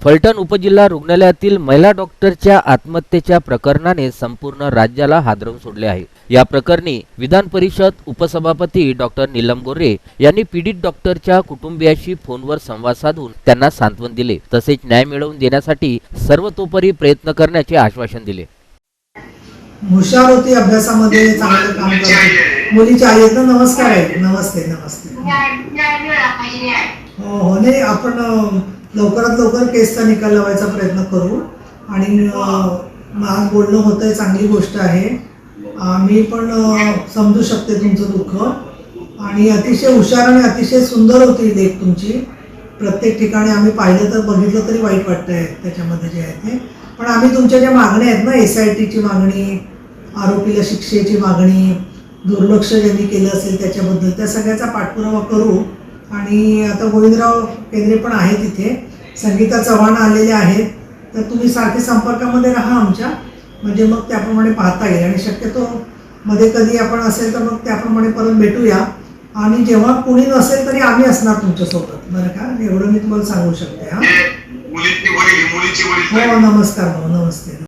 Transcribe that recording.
फलटण उपजिल्हा रुग्णालयातील महिला डॉक्टरच्या आत्महत्येच्या प्रकरणाने संपूर्ण राज्याला हादरवून सोडले आहे। या प्रकरणी विधान परिषद उपसभापती डॉक्टर नीलम गोरे यांनी पीडित डॉक्टरच्या कुटुंबियाशी फोनवर संवाद साधून त्यांना सांत्वन दिले, तसेच न्याय मिळवून देण्यासाठी सर्वतोपरी प्रयत्न करण्याचे आश्वासन दिले। हुशार होती, अभ्यासामध्ये चांगलं काम करते, मुलीची आई आहेत ना। नमस्कार आहे, नमस्ते नमस्ते। हो नाही, आपण लवकरात लवकर केसचा निकाल लावायचा प्रयत्न करू आणि आज बोलणं होतंय, चांगली गोष्ट आहे। मी पण समजू शकते तुमचं दुःख आणि अतिशय हुशार आणि अतिशय सुंदर होती लेख तुमची। प्रत्येक ठिकाणी आम्ही पाहिलं तर बघितलं तरी वाईट वाटतंय त्याच्यामध्ये जे आहे ते। पण आम्ही तुमच्या ज्या मागण्या आहेत ना, SITची मागणी, आरोपीला शिक्षेची मागणी, दुर्लक्ष ज्यांनी केलं असेल त्याच्याबद्दल, त्या सगळ्याचा पाठपुरावा करू। आणि आता गोविंदराव केंद्रे पण आहेत तिथे, संगीता चव्हाण आलेले आहेत, तर तुम्ही सारखे संपर्कामध्ये राहा आमच्या, म्हणजे मग त्याप्रमाणे पाहता येईल आणि शक्यतो मध्ये कधी आपण असेल तर मग त्याप्रमाणे परत भेटूया। आणि जेव्हा कोणी नसेल तरी आम्ही असणार तुमच्यासोबत, बरं का? एवढं मी तुम्हाला सांगू शकते। हा, हो नमस्कार भाऊ, नमस्ते।